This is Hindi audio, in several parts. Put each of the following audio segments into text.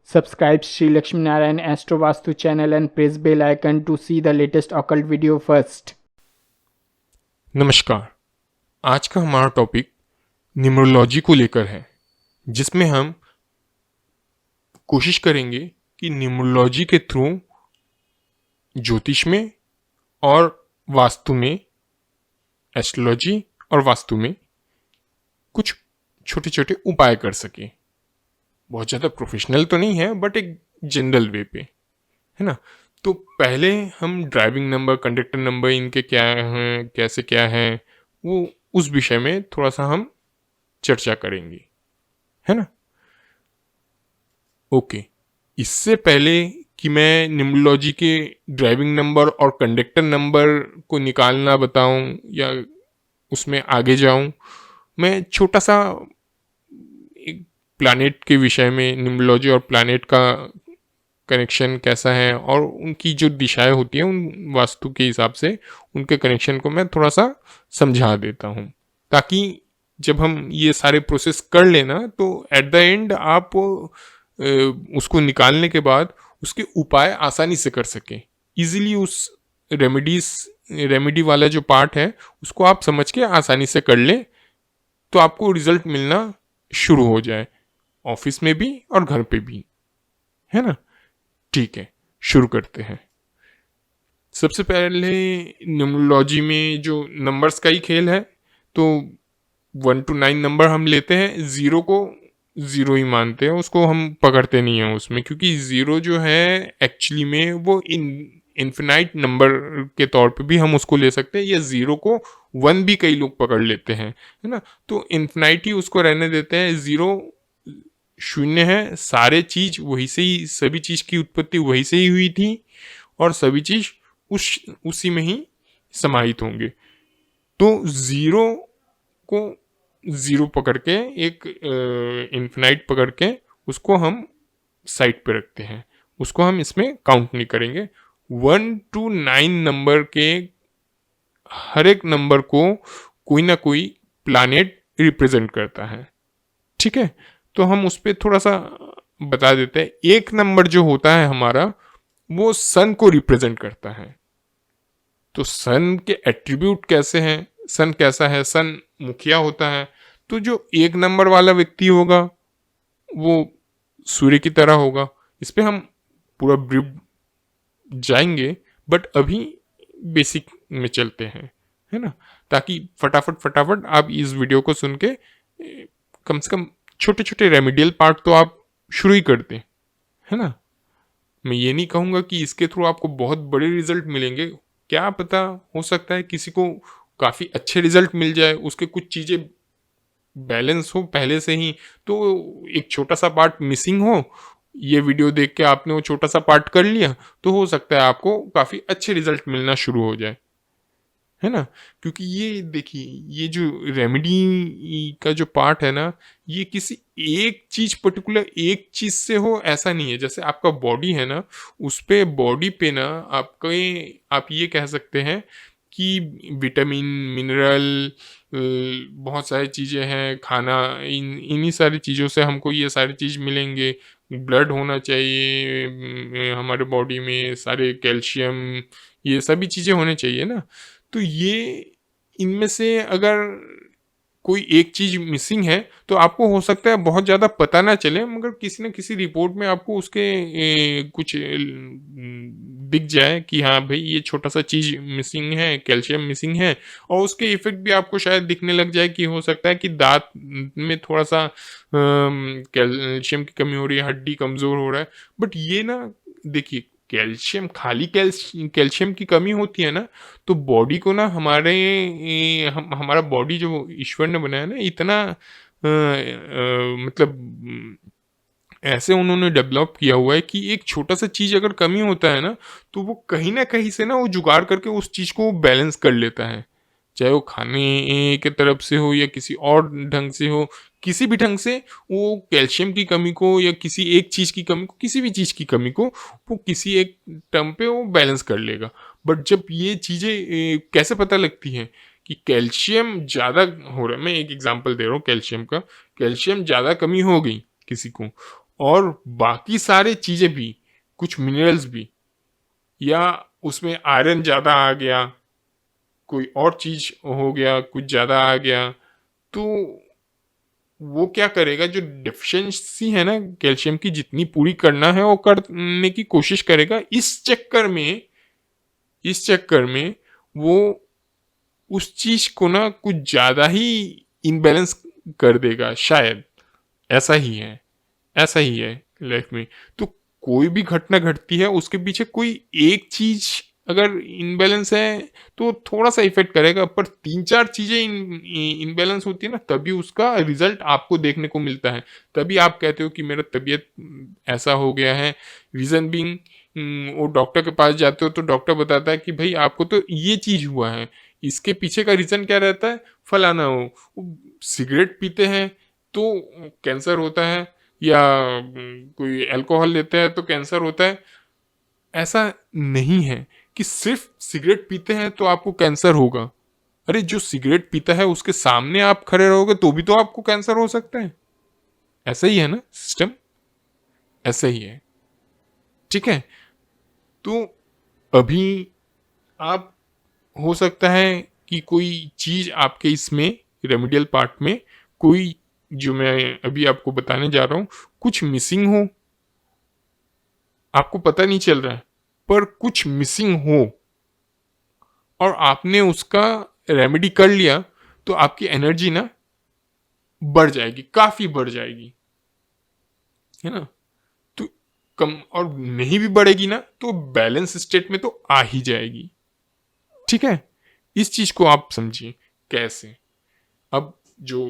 Subscribe Sri Lakshmi Narayan Astro Vastu channel and press bell icon to see the latest occult video first. नमस्कार। आज का हमारा टॉपिक न्यूमरोलॉजी को लेकर है, जिसमें हम कोशिश करेंगे कि न्यूमरोलॉजी के थ्रू ज्योतिष में और वास्तु में, एस्ट्रोलॉजी और वास्तु में कुछ छोटे छोटे उपाय कर सके। बहुत ज़्यादा प्रोफेशनल तो नहीं है, बट एक जनरल वे पे, है ना। तो पहले हम ड्राइविंग नंबर, कंडक्टर नंबर, इनके क्या हैं, कैसे क्या हैं, वो उस विषय में थोड़ा सा हम चर्चा करेंगे, है ना। ओके, इससे पहले कि मैं न्यूमरोलॉजी के ड्राइविंग नंबर और कंडक्टर नंबर को निकालना बताऊं या उसमें आगे जाऊं, मैं छोटा सा एक प्लैनेट के विषय में, न्यूमरोलॉजी और प्लैनेट का कनेक्शन कैसा है और उनकी जो दिशाएं होती हैं उन वास्तु के हिसाब से उनके कनेक्शन को मैं थोड़ा सा समझा देता हूँ, ताकि जब हम ये सारे प्रोसेस कर लेना तो एट द एंड आप उसको निकालने के बाद उसके उपाय आसानी से कर सकें इजीली। उस रेमेडी वाला जो पार्ट है उसको आप समझ के आसानी से कर लें तो आपको रिजल्ट मिलना शुरू हो जाए, ऑफिस में भी और घर पे भी, है ना। ठीक है, शुरू करते हैं। सबसे पहले न्यूमरोलॉजी में जो नंबर्स का ही खेल है, तो 1 to 9 नंबर हम लेते हैं। ज़ीरो को ज़ीरो ही मानते हैं, उसको हम पकड़ते नहीं हैं उसमें, क्योंकि ज़ीरो जो है एक्चुअली में वो इन्फिनाइट नंबर के तौर पे भी हम उसको ले सकते हैं, या ज़ीरो को 1 भी कई लोग पकड़ लेते हैं, है ना। तो इन्फिनाइट ही उसको रहने देते हैं। ज़ीरो शून्य है, सारे चीज वही से ही, सभी चीज की उत्पत्ति वही से ही हुई थी और सभी चीज उसी में ही समाहित होंगे। तो ज़ीरो को ज़ीरो पकड़ के, एक इन्फिनाइट पकड़ के उसको हम साइड पे रखते हैं, उसको हम इसमें काउंट नहीं करेंगे। 1 to 9 नंबर के हर एक नंबर को कोई ना कोई प्लैनेट रिप्रेजेंट करता है, ठीक है। तो हम उस पर थोड़ा सा बता देते हैं। एक नंबर जो होता है हमारा, वो सन को रिप्रेजेंट करता है। तो सन के एट्रीब्यूट कैसे हैं, सन कैसा है, सन मुखिया होता है। तो जो एक नंबर वाला व्यक्ति होगा वो सूर्य की तरह होगा। इस पे हम पूरा ब्रीफ जाएंगे, बट अभी बेसिक में चलते हैं, है ना, ताकि फटाफट आप इस वीडियो को सुन के कम से कम छोटे छोटे रेमेडियल पार्ट तो आप शुरू ही कर दें, है ना। मैं ये नहीं कहूँगा कि इसके थ्रू आपको बहुत बड़े रिजल्ट मिलेंगे, क्या पता, हो सकता है किसी को काफ़ी अच्छे रिजल्ट मिल जाए, उसके कुछ चीज़ें बैलेंस हो पहले से ही, तो एक छोटा सा पार्ट मिसिंग हो, ये वीडियो देख के आपने वो छोटा सा पार्ट कर लिया, तो हो सकता है आपको काफ़ी अच्छे रिजल्ट मिलना शुरू हो जाए, है ना। क्योंकि ये देखिए, ये जो रेमेडी का जो पार्ट है ना, ये किसी एक चीज, पर्टिकुलर एक चीज से हो ऐसा नहीं है। जैसे आपका बॉडी है ना, उस पे बॉडी पे ना आप ये कह सकते हैं कि विटामिन, मिनरल, बहुत सारी चीज़ें हैं, खाना, इन्हीं सारी चीज़ों से हमको ये सारी चीज़ मिलेंगे। ब्लड होना चाहिए हमारे बॉडी में, सारे कैल्शियम, ये सभी चीज़ें होने चाहिए ना। तो ये इनमें से अगर कोई एक चीज़ मिसिंग है तो आपको हो सकता है बहुत ज़्यादा पता ना चले, मगर किसी न किसी रिपोर्ट में आपको उसके कुछ दिख जाए कि हाँ भाई, ये छोटा सा चीज़ मिसिंग है, कैल्शियम मिसिंग है, और उसके इफेक्ट भी आपको शायद दिखने लग जाए कि हो सकता है कि दांत में थोड़ा सा कैल्शियम की कमी हो रही है, हड्डी कमज़ोर हो रहा है। बट ये ना, देखिए, कैल्शियम, खाली कैल्शियम की कमी होती है ना, तो बॉडी को ना, हमारा बॉडी जो ईश्वर ने बनाया ना, इतना मतलब ऐसे उन्होंने डेवलप किया हुआ है कि एक छोटा सा चीज़ अगर कमी होता है ना, तो वो कहीं ना कहीं से ना वो जुगाड़ करके उस चीज़ को बैलेंस कर लेता है। चाहे वो खाने के तरफ से हो या किसी और ढंग से हो, किसी भी ढंग से वो कैल्शियम की कमी को या किसी एक चीज़ की कमी को, किसी भी चीज़ की कमी को वो किसी एक टर्म पे वो बैलेंस कर लेगा। बट जब ये चीज़ें कैसे पता लगती हैं कि कैल्शियम ज़्यादा हो रहा है, मैं एक एग्जांपल दे रहा हूँ कैल्शियम का। कैल्शियम ज़्यादा कमी हो गई किसी को, और बाकी सारे चीजें भी, कुछ मिनरल्स भी, या उसमें आयरन ज्यादा आ गया, कोई और चीज हो गया, कुछ ज्यादा आ गया, तो वो क्या करेगा, जो डेफिशिएंसी है ना कैल्शियम की, जितनी पूरी करना है वो करने की कोशिश करेगा। इस चक्कर में वो उस चीज को ना कुछ ज्यादा ही इनबैलेंस कर देगा शायद। ऐसा ही है, ऐसा ही है लाइफ में। तो कोई भी घटना घटती है, उसके पीछे कोई एक चीज अगर इनबैलेंस है तो थोड़ा सा इफेक्ट करेगा, पर तीन चार चीजें इनबैलेंस होती है ना, तभी उसका रिजल्ट आपको देखने को मिलता है। तभी आप कहते हो कि मेरा तबीयत ऐसा हो गया है। रीजन बीइंग, वो डॉक्टर के पास जाते हो तो डॉक्टर बताता है कि भाई आपको तो ये चीज हुआ है, इसके पीछे का रीजन क्या रहता है, फलाना हो। सिगरेट पीते हैं तो कैंसर होता है, या कोई अल्कोहल लेते हैं तो कैंसर होता है। ऐसा नहीं है कि सिर्फ सिगरेट पीते हैं तो आपको कैंसर होगा। अरे जो सिगरेट पीता है उसके सामने आप खड़े रहोगे तो भी तो आपको कैंसर हो सकता है। ऐसा ही है ना सिस्टम, ऐसा ही है। ठीक है, तो अभी आप, हो सकता है कि कोई चीज आपके इसमें रेमेडियल पार्ट में, कोई जो मैं अभी आपको बताने जा रहा हूं, कुछ मिसिंग हो, आपको पता नहीं चल रहा है, पर कुछ मिसिंग हो और आपने उसका रेमेडी कर लिया, तो आपकी एनर्जी ना बढ़ जाएगी, काफी बढ़ जाएगी, है ना। तो कम, और नहीं भी बढ़ेगी ना तो बैलेंस स्टेट में तो आ ही जाएगी। ठीक है, इस चीज को आप समझिए कैसे। अब जो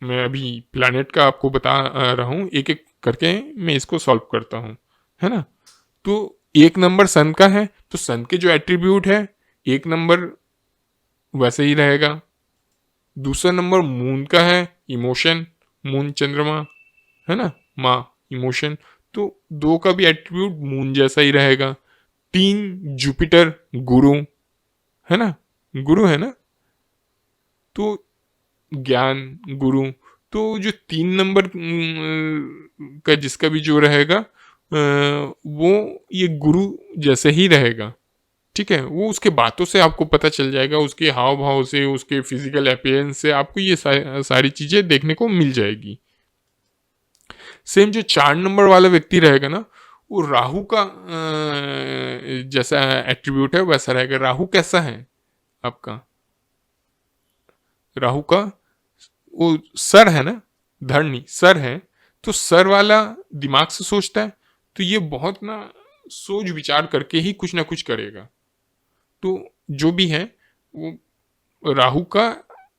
मैं अभी प्लैनेट का आपको बता रहा हूँ, एक एक करके मैं इसको सॉल्व करता हूँ, है ना। तो एक नंबर सन का है, तो सन के जो एट्रीब्यूट है, एक नंबर वैसे ही रहेगा। दूसरा नंबर मून का है, इमोशन, मून चंद्रमा, है ना, माँ, इमोशन, तो दो का भी एट्रीब्यूट मून जैसा ही रहेगा। तीन जुपिटर, गुरु, है ना, गुरु है ना, तो ज्ञान, गुरु। तो जो तीन नंबर का जिसका भी जो रहेगा, वो ये गुरु जैसे ही रहेगा। ठीक है, वो उसके बातों से आपको पता चल जाएगा, उसके हाव भाव से, उसके फिजिकल अपीयरेंस से आपको ये सारी चीजें देखने को मिल जाएगी। सेम जो 4 नंबर वाला व्यक्ति रहेगा ना, वो राहु का जैसा एट्रीब्यूट है वैसा रहेगा। राहु कैसा है आपका, राहु का वो सर है ना, धड़ नहीं सर है, तो सर वाला दिमाग से सोचता है, तो ये बहुत ना सोच विचार करके ही कुछ ना कुछ करेगा। तो जो भी है वो राहु का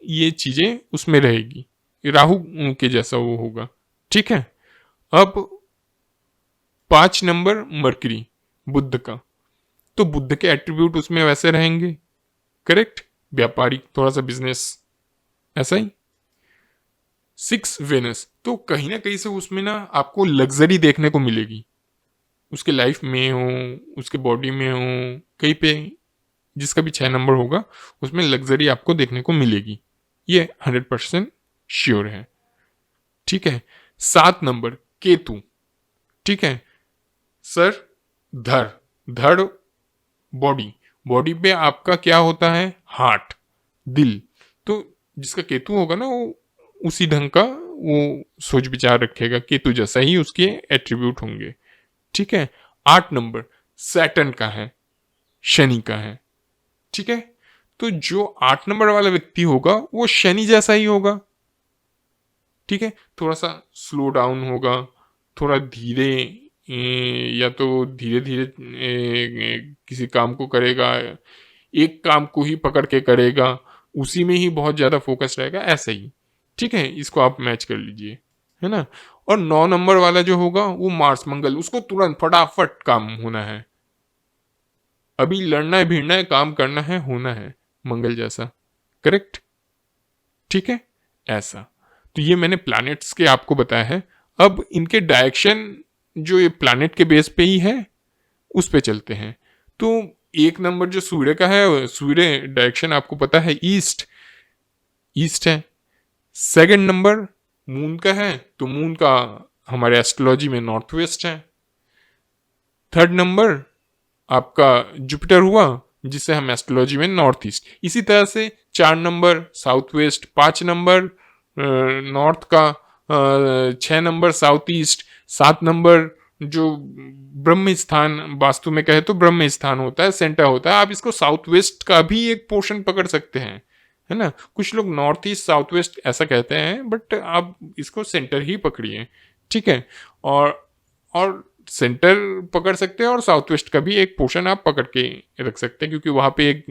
ये चीजें उसमें रहेगी, राहु के जैसा वो होगा। ठीक है, अब 5 नंबर मरकरी, बुध का, तो बुध के एट्रीब्यूट उसमें वैसे रहेंगे, करेक्ट, व्यापारी, थोड़ा सा बिजनेस, ऐसा ही। 6 वेनस, तो कहीं ना कहीं से उसमें ना आपको लग्जरी देखने को मिलेगी, उसके लाइफ में हो, उसके बॉडी में हो, कहीं पे जिसका भी 6 नंबर होगा उसमें लग्जरी आपको देखने को मिलेगी, ये 100% श्योर है। ठीक है, 7 नंबर केतु। ठीक है, सर, धड़, धड़, बॉडी, बॉडी पे आपका क्या होता है, हार्ट, दिल। तो जिसका केतु होगा ना वो उसी ढंग का वो सोच विचार रखेगा, केतु जैसा ही उसके एट्रीब्यूट होंगे। ठीक है, 8 नंबर सैटर्न का है, शनि का है। ठीक है, तो जो 8 नंबर वाला व्यक्ति होगा वो शनि जैसा ही होगा। ठीक है, थोड़ा सा स्लो डाउन होगा, थोड़ा धीरे, या तो धीरे धीरे किसी काम को करेगा, एक काम को ही पकड़ के करेगा, उसी में ही बहुत ज्यादा फोकस रहेगा, ऐसा ही। ठीक है, इसको आप मैच कर लीजिए, है ना। और 9 नंबर वाला जो होगा वो मार्स, मंगल, उसको तुरंत फटाफट काम होना है, अभी लड़ना है, भिड़ना है, काम करना है, होना है, मंगल जैसा, करेक्ट। ठीक है, ऐसा। तो ये मैंने प्लैनेट्स के आपको बताया है। अब इनके डायरेक्शन जो ये प्लैनेट के बेस पे ही है उस पे चलते हैं। तो 1 नंबर जो सूर्य का है, सूर्य डायरेक्शन आपको पता है ईस्ट, ईस्ट है। 2nd नंबर मून का है, तो मून का हमारे एस्ट्रोलॉजी में नॉर्थ वेस्ट है। थर्ड नंबर आपका जुपिटर हुआ, जिसे हम एस्ट्रोलॉजी में नॉर्थ ईस्ट। इसी तरह से 4 number south west, 5 number north का, 6 नंबर साउथ ईस्ट, 7 नंबर जो ब्रह्म स्थान वास्तु में कहे तो ब्रह्म स्थान होता है, सेंटर होता है। आप इसको साउथ वेस्ट का भी एक पोर्शन पकड़ सकते हैं, है ना। कुछ लोग नॉर्थ ईस्ट साउथ वेस्ट ऐसा कहते हैं, बट आप इसको सेंटर ही पकड़िए, ठीक है। और सेंटर पकड़ सकते हैं और साउथ वेस्ट का भी एक पोर्शन आप पकड़ के रख सकते हैं, क्योंकि वहां पे एक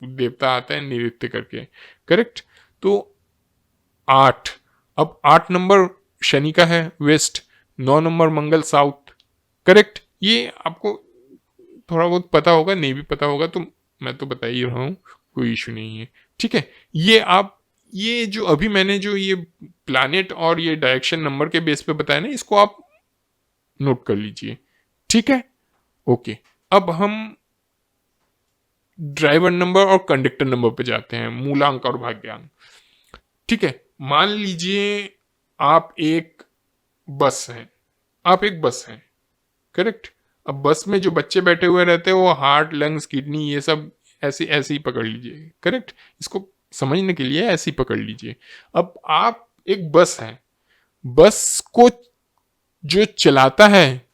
देवता आता है नृत्य करके, करेक्ट। तो 8, अब 8 नंबर शनि का है वेस्ट, 9 नंबर मंगल साउथ, करेक्ट। ये आपको थोड़ा बहुत पता होगा, नहीं भी पता होगा तो मैं तो बता ही रहा हूँ, कोई इशू नहीं है, ठीक है। ये जो अभी मैंने जो ये प्लैनेट और ये डायरेक्शन नंबर के बेस पे बताया ना, इसको आप नोट कर लीजिए, ठीक है। ओके, अब हम ड्राइवर नंबर और कंडक्टर नंबर पे जाते हैं, मूलांक और भाग्यांक, ठीक है। मान लीजिए आप एक बस हैं, करेक्ट। अब बस में जो बच्चे बैठे हुए रहते हैं वो हार्ट, लंग्स, किडनी ये सब ऐसे ऐसे ही पकड़ लीजिए, करेक्ट। इसको समझने के लिए ऐसे ही पकड़ लीजिए। अब आप एक बस है, बस को जो चलाता है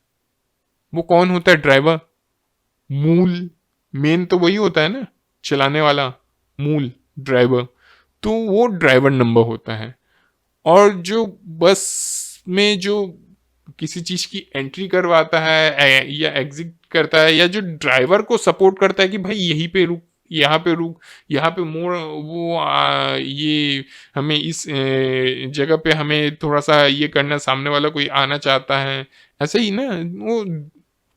वो कौन होता है? ड्राइवर, मूल, मेन तो वही होता है ना, चलाने वाला, मूल, ड्राइवर। तो वो ड्राइवर नंबर होता है। और जो बस में जो किसी चीज की एंट्री करवाता है या एग्जिट करता है, या जो ड्राइवर को सपोर्ट करता है कि भाई यहीं पे रुक, यहाँ पे रुक, यहाँ पे मोड़, वो ये हमें इस जगह पे हमें थोड़ा सा ये करना, सामने वाला कोई आना चाहता है, ऐसे ही ना। वो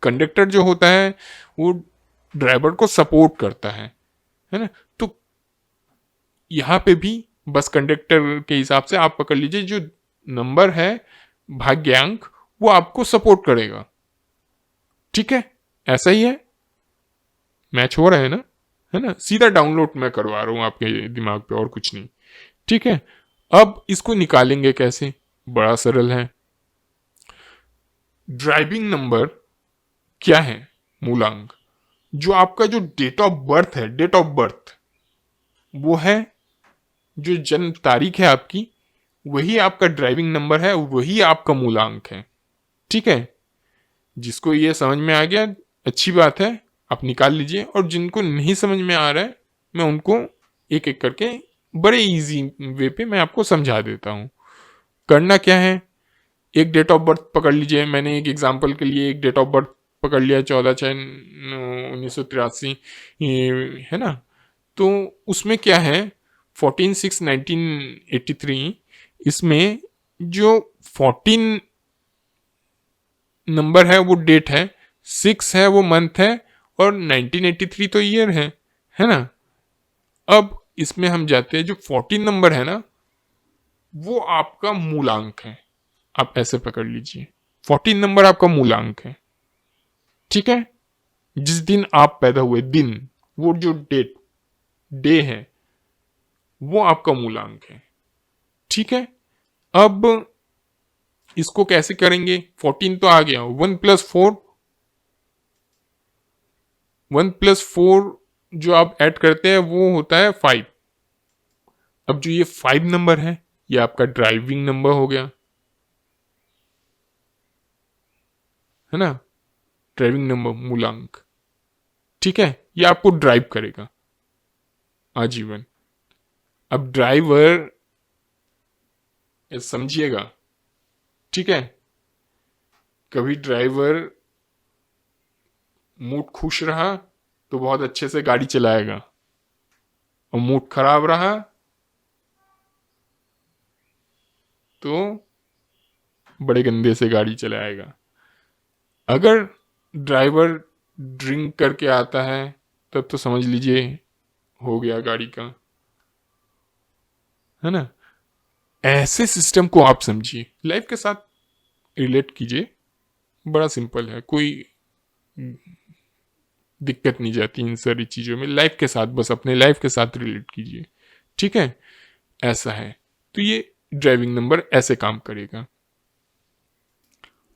कंडक्टर जो होता है वो ड्राइवर को सपोर्ट करता है ना। तो यहाँ पे भी बस कंडक्टर के हिसाब से आप पकड़ लीजिए, जो नंबर है भाग्यांक वो आपको सपोर्ट करेगा, ठीक है। ऐसा ही है, मैच हो रहा है ना। सीधा डाउनलोड मैं करवा रहा हूं आपके दिमाग पे, और कुछ नहीं, ठीक है। अब इसको निकालेंगे कैसे? बड़ा सरल है। ड्राइविंग नंबर क्या है? मूलांक। जो आपका जो डेट ऑफ बर्थ है, डेट ऑफ बर्थ वो है, जो जन्म तारीख है आपकी, वही आपका ड्राइविंग नंबर है, वही आपका मूलांक है, ठीक है। जिसको ये समझ में आ गया अच्छी बात है, आप निकाल लीजिए। और जिनको नहीं समझ में आ रहा है, मैं उनको एक एक करके बड़े इजी वे पे मैं आपको समझा देता हूँ। करना क्या है, एक डेट ऑफ बर्थ पकड़ लीजिए। मैंने एक एग्जांपल के लिए एक डेट ऑफ बर्थ पकड़ लिया, 14/6/1983, है ना। तो उसमें क्या है, 14/6/1983, इसमें जो 14 नंबर है वो डेट है, 6 है वो मंथ है, और 1983 तो ईयर है ना। अब इसमें हम जाते हैं, जो 14 नंबर है ना वो आपका मूलांक है। आप ऐसे पकड़ लीजिए, 14 नंबर आपका मूलांक है, ठीक है। जिस दिन आप पैदा हुए, दिन, वो जो डे है, वो आपका मूलांक है, ठीक है। अब इसको कैसे करेंगे? 14 तो आ गया, 1+4 जो आप ऐड करते हैं वो होता है 5। अब जो ये 5 नंबर है, ये आपका ड्राइविंग नंबर हो गया, है ना। ड्राइविंग नंबर, मूलांक, ठीक है। ये आपको ड्राइव करेगा आजीवन। अब ड्राइवर समझिएगा, ठीक है। कभी ड्राइवर मूड खुश रहा तो बहुत अच्छे से गाड़ी चलाएगा, और मूड खराब रहा तो बड़े गंदे से गाड़ी चलाएगा। अगर ड्राइवर ड्रिंक करके आता है तब तो समझ लीजिए हो गया गाड़ी का, है ना। ऐसे सिस्टम को आप समझिए, लाइफ के साथ रिलेट कीजिए। बड़ा सिंपल है, कोई दिक्कत नहीं जाती इन सारी चीज़ों में। लाइफ के साथ, बस अपने लाइफ के साथ रिलेट कीजिए, ठीक है। ऐसा है, तो ये ड्राइविंग नंबर ऐसे काम करेगा।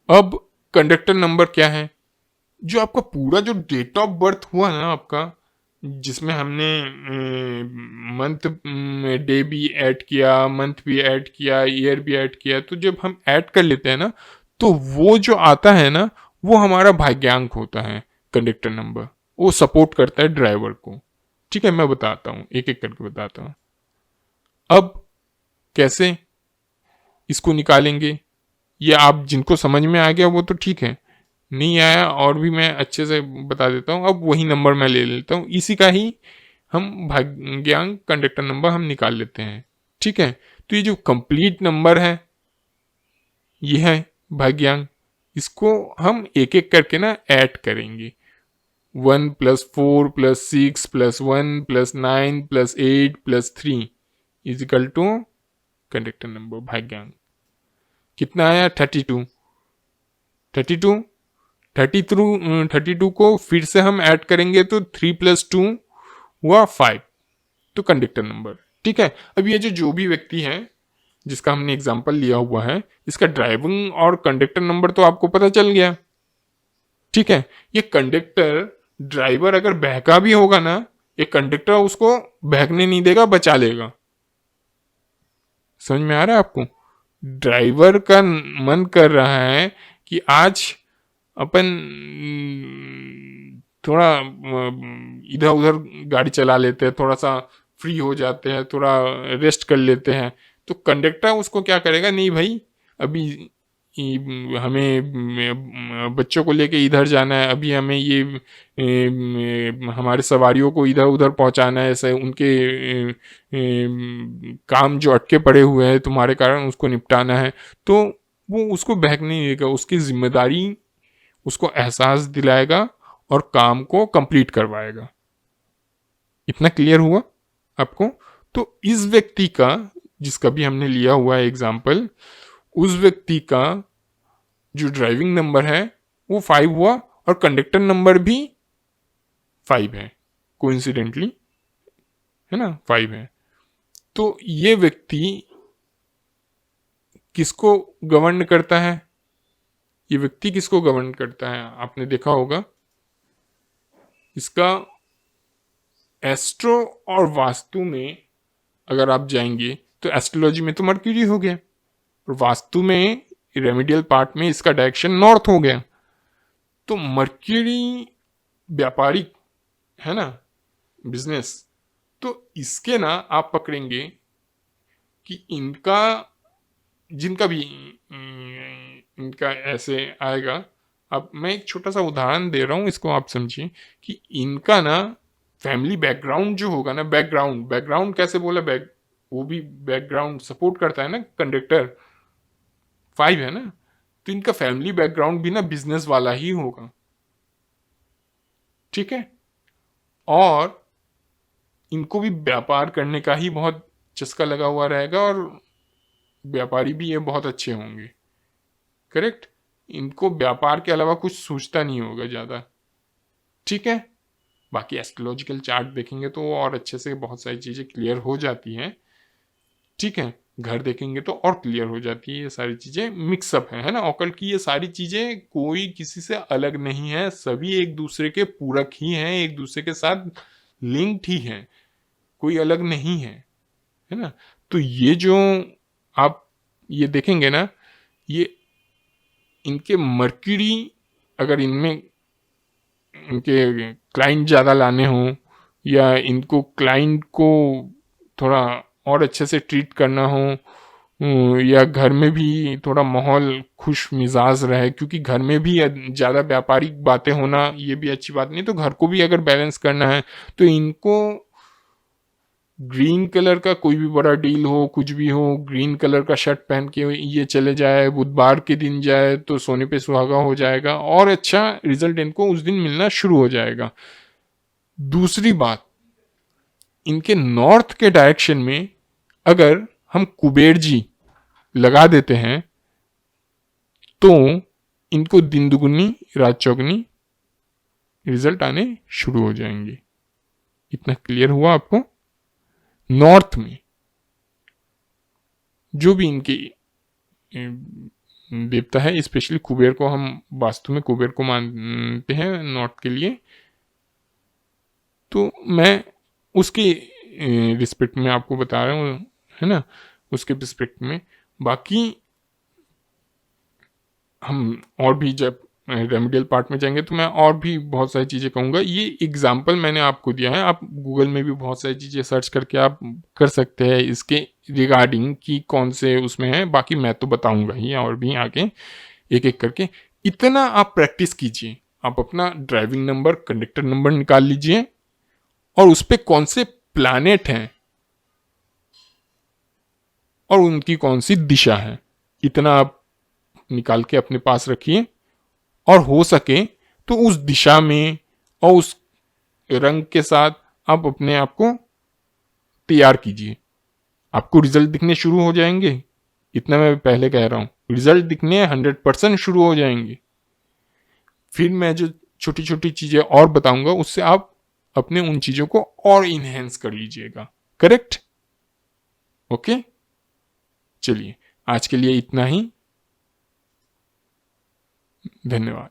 अब कंडक्टर नंबर क्या है? जो आपका पूरा जो डेट ऑफ बर्थ हुआ ना आपका, जिसमें हमने मंथ डे भी ऐड किया, मंथ भी ऐड किया, ईयर भी ऐड किया, तो जब हम ऐड कर लेते हैं ना, तो वो जो आता है ना, वो हमारा भाग्यांक होता है। कंडक्टर नंबर वो सपोर्ट करता है ड्राइवर को। ठीक है, मैं बताता हूँ, एक एक करके बताता हूँ। अब कैसे इसको निकालेंगे, ये आप जिनको समझ में आ गया वो तो ठीक है, नहीं आया और भी मैं अच्छे से बता देता हूँ। अब वही नंबर मैं ले लेता हूँ, इसी का ही हम भाग्यांक कंडक्टर नंबर हम निकाल लेते हैं। ठीक है, तो ये जो कंप्लीट नंबर है ये है भाग्यांक, इसको हम एक एक करके ना ऐड करेंगे। 1+4+6+1+9+8+3 इजिकल टू कंडक्टर नंबर भाग्यांक। कितना आया? 32। 32 32 को फिर से हम ऐड करेंगे तो 3+2 हुआ 5, तो कंडक्टर नंबर। ठीक है, अब ये जो भी व्यक्ति है जिसका हमने एग्जाम्पल लिया हुआ है, इसका ड्राइविंग और कंडक्टर नंबर तो आपको पता चल गया। ठीक है, ये कंडक्टर ड्राइवर अगर बहका भी होगा ना, ये कंडक्टर उसको बहकने नहीं देगा, बचा लेगा। समझ में आ रहा है आपको? ड्राइवर का मन कर रहा है कि आज अपन थोड़ा इधर उधर गाड़ी चला लेते हैं, थोड़ा सा फ्री हो जाते हैं, थोड़ा रेस्ट कर लेते हैं, तो कंडक्टर उसको क्या करेगा? नहीं भाई, अभी हमें बच्चों को लेके इधर जाना है, अभी हमें ये हमारे सवारियों को इधर उधर पहुंचाना है, ऐसे उनके काम जो अटके पड़े हुए हैं तुम्हारे कारण उसको निपटाना है, तो वो उसको बहकने नहीं देगा, उसकी जिम्मेदारी उसको एहसास दिलाएगा और काम को कंप्लीट करवाएगा। इतना क्लियर हुआ आपको? तो इस व्यक्ति का, जिसका भी हमने लिया हुआ है एग्जाम्पल, उस व्यक्ति का जो ड्राइविंग नंबर है वो 5 हुआ और कंडक्टर नंबर भी 5 है, कोइंसिडेंटली, है ना, 5 है। तो ये व्यक्ति किसको गवर्न करता है? ये व्यक्ति किसको गवर्न करता है? आपने देखा होगा इसका एस्ट्रो और वास्तु में अगर आप जाएंगे तो एस्ट्रोलॉजी में तो मर्क्यूरी हो गया, और वास्तु में रेमेडियल पार्ट में इसका डायरेक्शन नॉर्थ हो गया। तो मर्क्यूरी व्यापारिक है ना, बिजनेस, तो इसके ना आप पकड़ेंगे कि इनका, जिनका भी इनका ऐसे आएगा। अब मैं एक छोटा सा उदाहरण दे रहा हूँ, इसको आप समझिए कि इनका ना फैमिली बैकग्राउंड जो होगा ना, बैकग्राउंड बैकग्राउंड कैसे बोला, वो भी बैकग्राउंड सपोर्ट करता है ना, कंडक्टर 5 है ना, तो इनका फैमिली बैकग्राउंड भी ना बिजनेस वाला ही होगा। ठीक है, और इनको भी व्यापार करने का ही बहुत चस्का लगा हुआ रहेगा, और व्यापारी भी ये बहुत अच्छे होंगे। करेक्ट, इनको व्यापार के अलावा कुछ सोचता नहीं होगा ज़्यादा। ठीक है, बाकी एस्ट्रोलॉजिकल चार्ट देखेंगे तो और अच्छे से बहुत सारी चीज़ें क्लियर हो जाती हैं। ठीक है, घर देखेंगे तो और क्लियर हो जाती है, ये सारी चीज़ें मिक्सअप है ना, ऑकल्ट की ये सारी चीज़ें कोई किसी से अलग नहीं है, सभी एक दूसरे के पूरक ही हैं, एक दूसरे के साथ लिंक्ड ही हैं, कोई अलग नहीं है ना। तो ये जो आप ये देखेंगे ना, ये इनके मर्क्यूरी, अगर इनमें इनके क्लाइंट ज़्यादा लाने हों, या इनको क्लाइंट को थोड़ा और अच्छे से ट्रीट करना हो, या घर में भी थोड़ा माहौल खुश मिजाज रहे, क्योंकि घर में भी ज़्यादा व्यापारिक बातें होना ये भी अच्छी बात नहीं, तो घर को भी अगर बैलेंस करना है तो इनको ग्रीन कलर का कोई भी बड़ा डील हो, कुछ भी हो, ग्रीन कलर का शर्ट पहन के ये चले जाए, बुधवार के दिन जाए तो सोने पे सुहागा हो जाएगा, और अच्छा रिजल्ट इनको उस दिन मिलना शुरू हो जाएगा। दूसरी बात, इनके नॉर्थ के डायरेक्शन में अगर हम कुबेर जी लगा देते हैं तो इनको दिन दुगुनी रात चौगुनी रिजल्ट आने शुरू हो जाएंगे। इतना क्लियर हुआ आपको? नॉर्थ में जो भी इनके देवता है, स्पेशली कुबेर को हम वास्तु में कुबेर को मानते हैं नॉर्थ के लिए। तो मैं उसके रिस्पेक्ट में आपको बता रहा हूँ, है ना, उसके रिस्पेक्ट में। बाकी हम और भी जब रेमेडियल पार्ट में जाएंगे तो मैं और भी बहुत सारी चीज़ें कहूँगा। ये एग्जाम्पल मैंने आपको दिया है, आप गूगल में भी बहुत सारी चीज़ें सर्च करके आप कर सकते हैं इसके रिगार्डिंग कि कौन से उसमें है। बाकी मैं तो बताऊँगा ही और भी आगे एक एक करके। इतना आप प्रैक्टिस कीजिए, आप अपना ड्राइविंग नंबर, कंडक्टर नंबर निकाल लीजिए और उस पर कौन से प्लैनेट हैं और उनकी कौन सी दिशा है, इतना आप निकाल के अपने पास रखिए। और हो सके तो उस दिशा में और उस रंग के साथ आप अपने आप को तैयार कीजिए, आपको रिजल्ट दिखने शुरू हो जाएंगे। इतना मैं पहले कह रहा हूँ, रिजल्ट दिखने 100% शुरू हो जाएंगे। फिर मैं जो छोटी छोटी चीजें और बताऊंगा उससे आप अपने उन चीजों को और इनहेंस कर लीजिएगा। करेक्ट? ओके, चलिए आज के लिए इतना ही। धन्यवाद।